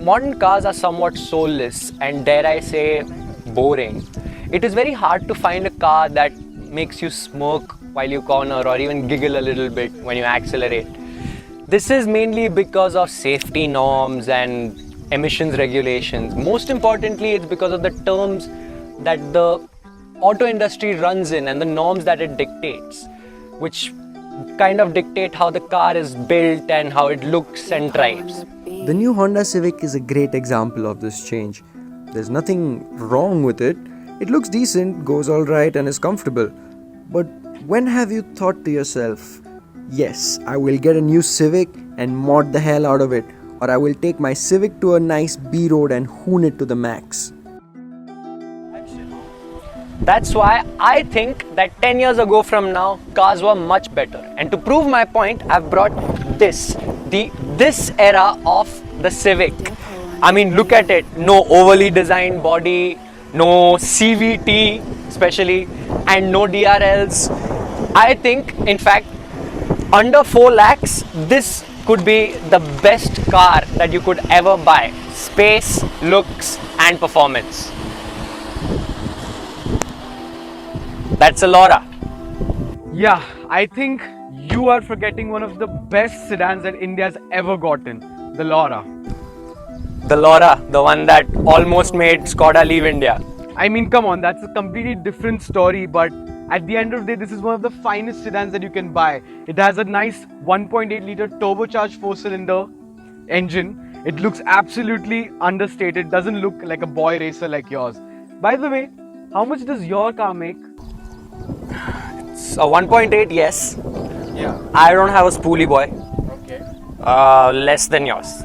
modern cars are somewhat soulless and, dare I say, boring. It is very hard to find a car that makes you smirk while you corner or even giggle a little bit when you accelerate. This is mainly because of safety norms and emissions regulations. Most importantly, it's because of the terms that the auto industry runs in and the norms that it dictates, which kind of dictate how the car is built and how it looks and drives. The new Honda Civic is a great example of this change. There's nothing wrong with it. It looks decent, goes alright, and is comfortable. But when have you thought to yourself, yes, I will get a new Civic and mod the hell out of it, or I will take my Civic to a nice B road and hoon it to the max? That's why I think that 10 years ago from now, cars were much better. And to prove my point, I've brought this era of the Civic. I mean, look at it. No overly designed body, no CVT especially, and no DRLs. I think, in fact, under 4 lakhs, this could be the best car that you could ever buy. Space, looks, and performance. That's a LoRa. Yeah, I think you are forgetting one of the best sedans that India's ever gotten, the LoRa. The LoRa, the one that almost made Skoda leave India. I mean, come on, that's a completely different story, but at the end of the day, this is one of the finest sedans that you can buy. It has a nice 1.8 litre turbocharged 4-cylinder engine. It looks absolutely understated, doesn't look like a boy racer like yours. By the way, how much does your car make? It's a 1.8, yes. Yeah. I don't have a spoolie boy. Okay. Less than yours.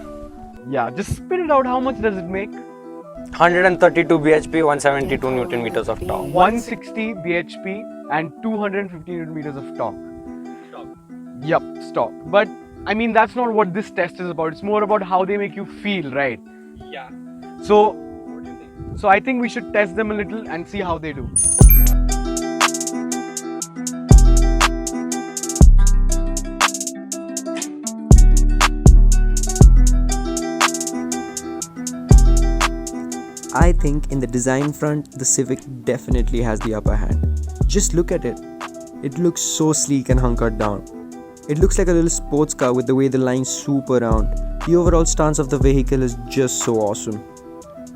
Yeah, just spit it out. How much does it make? 132 bhp, 172 newton meters of torque. 160 bhp and 250 newton meters of torque. Yup, stock. But I mean, that's not what this test is about. It's more about how they make you feel, right? Yeah. So I think we should test them a little and see how they do. I think in the design front, the Civic definitely has the upper hand. Just look at it. It looks so sleek and hunkered down. It looks like a little sports car with the way the lines swoop around. The overall stance of the vehicle is just so awesome.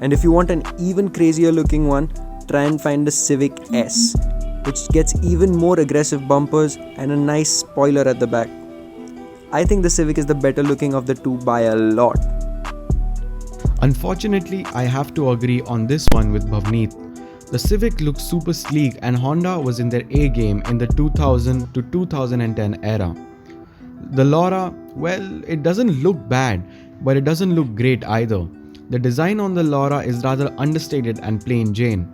And if you want an even crazier looking one, try and find the Civic S, which gets even more aggressive bumpers and a nice spoiler at the back. I think the Civic is the better looking of the two by a lot. Unfortunately, I have to agree on this one with Bhavneet. The Civic looks super sleek and Honda was in their A game in the 2000 to 2010 era. The LoRa, well, it doesn't look bad, but it doesn't look great either. The design on the LoRa is rather understated and plain Jane.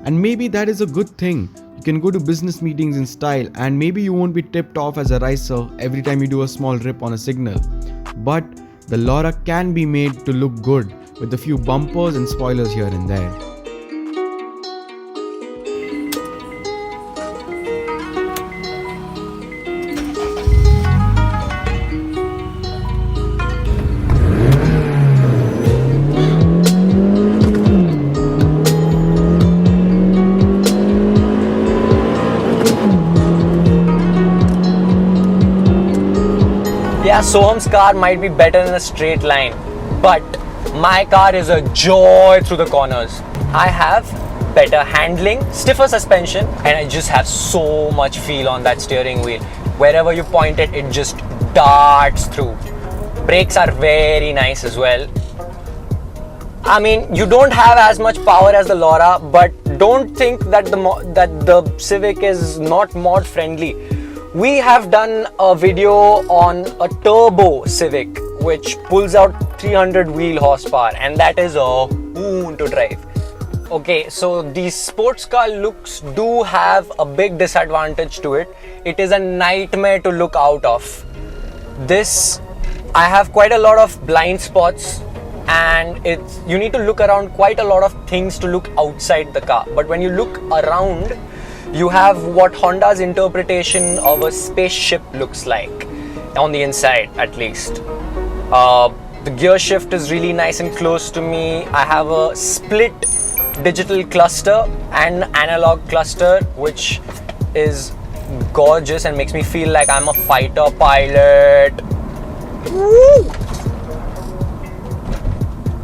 And maybe that is a good thing. You can go to business meetings in style and maybe you won't be tipped off as a racer every time you do a small rip on a signal. But the LoRa can be made to look good with a few bumpers and spoilers here and there. Yeah, Soham's car might be better in a straight line, but my car is a joy through the corners. I have better handling, stiffer suspension, and I just have so much feel on that steering wheel. Wherever you point it, it just darts through. Brakes are very nice as well. I mean, you don't have as much power as the LoRa, but don't think that the Civic is not mod friendly. We have done a video on a turbo Civic which pulls out 300 wheel horsepower, and that is a hoon to drive. Okay, so these sports car looks do have a big disadvantage to it. It is a nightmare to look out of. This, I have quite a lot of blind spots, and you need to look around quite a lot of things to look outside the car. But when you look around, you have what Honda's interpretation of a spaceship looks like, on the inside at least. The gear shift is really nice and close to me. I have a split digital cluster and analog cluster, which is gorgeous and makes me feel like I'm a fighter pilot. Woo!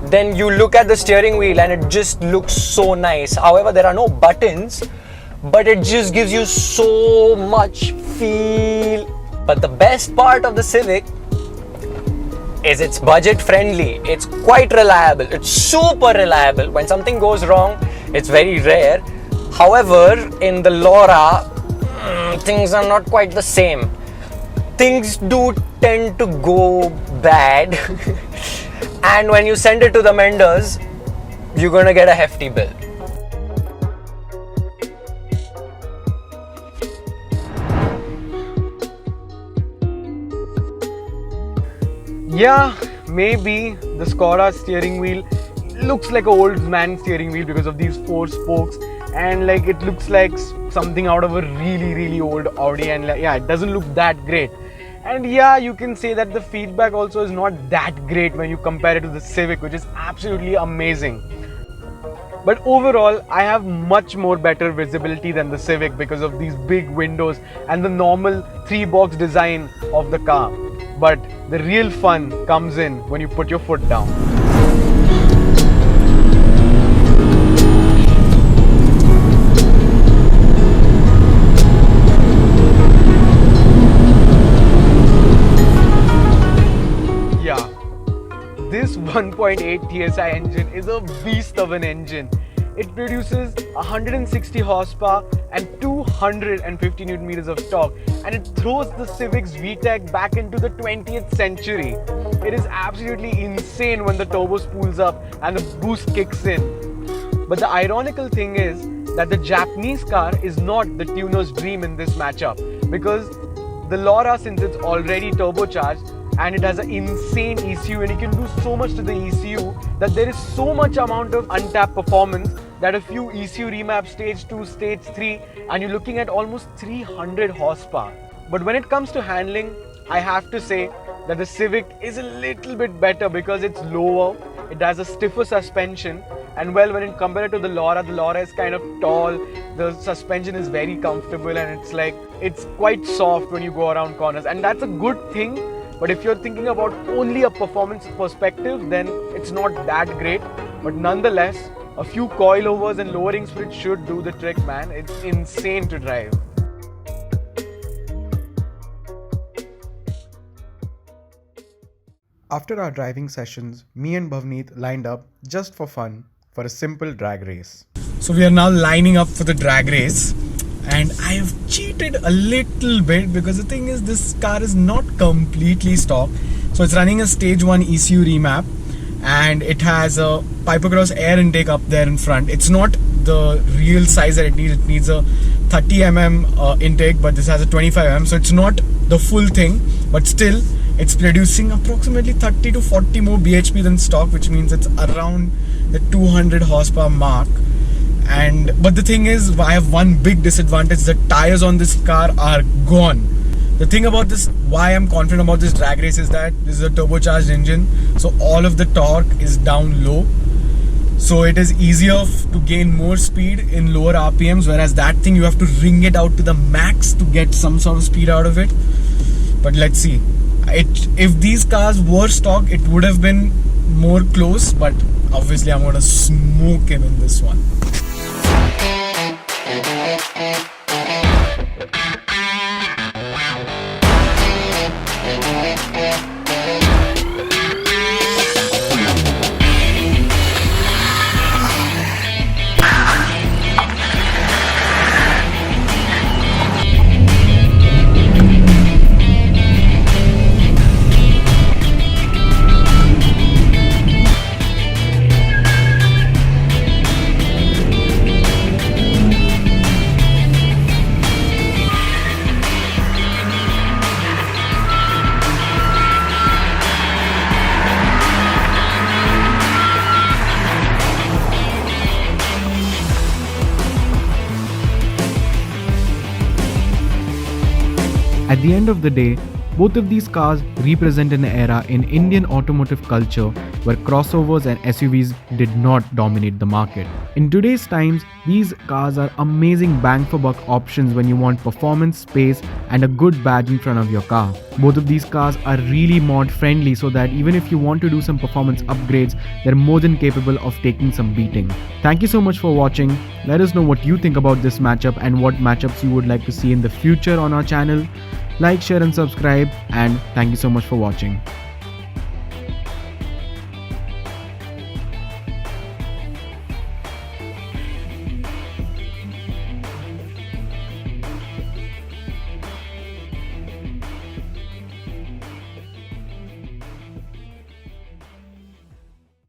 Then you look at the steering wheel and it just looks so nice. However, there are no buttons, but it just gives you so much feel. But the best part of the Civic is it's budget friendly. It's quite reliable. It's super reliable. When something goes wrong, it's very rare. However, in the Laura, things are not quite the same. Things do tend to go bad. And when you send it to the menders, you're gonna get a hefty bill. Yeah, maybe the Skoda steering wheel looks like an old man steering wheel because of these 4 spokes, and like it looks like something out of a really old Audi, and like, yeah, it doesn't look that great. And yeah, you can say that the feedback also is not that great when you compare it to the Civic, which is absolutely amazing. But overall, I have much more better visibility than the Civic because of these big windows and the normal 3-box design of the car. But the real fun comes in when you put your foot down. This 1.8 TSI engine is a beast of an engine. It produces 160 horsepower and 250 Newton meters of torque, and it throws the Civic's VTEC back into the 20th century. It is absolutely insane when the turbo spools up and the boost kicks in. But the ironical thing is that the Japanese car is not the tuner's dream in this matchup, because the Laura, since it's already turbocharged, and it has an insane ECU, and you can do so much to the ECU that there is so much amount of untapped performance that a few ECU remap stage 2, stage 3, and you're looking at almost 300 horsepower. But when it comes to handling, I have to say that the Civic is a little bit better because it's lower, it has a stiffer suspension, and well, when it compared to the Laura is kind of tall, the suspension is very comfortable, and it's quite soft when you go around corners, and that's a good thing. But if you're thinking about only a performance perspective, then it's not that great. But nonetheless, a few coilovers and lowering split should do the trick, man. It's insane to drive. After our driving sessions, me and Bhavneet lined up just for fun for a simple drag race. So we are now lining up for the drag race. And I have cheated a little bit because the thing is, this car is not completely stock. So it's running a stage 1 ECU remap, and it has a Pipercross air intake up there in front. It's not the real size that it needs. It needs a 30mm intake, but this has a 25mm. So it's not the full thing, but still it's producing approximately 30 to 40 more bhp than stock, which means it's around the 200 horsepower mark. But the thing is, I have one big disadvantage. The tires on this car are gone. The thing about this, why I'm confident about this drag race, is that this is a turbocharged engine, so all of the torque is down low, so it is easier to gain more speed in lower RPMs, whereas that thing you have to wring it out to the max to get some sort of speed out of it. But let's see. If these cars were stock, it would have been more close, but obviously I'm going to smoke him in this one. At the end of the day, Both of these cars represent an era in Indian automotive culture where crossovers and SUVs did not dominate the market. In today's times, these cars are amazing bang for buck options when you want performance, space, and a good badge in front of your car. Both of these cars are really mod friendly, so that even if you want to do some performance upgrades, they're more than capable of taking some beating. Thank you so much for watching. Let us know what you think about this matchup and what matchups you would like to see in the future on our channel. Like, share and subscribe, and thank you so much for watching.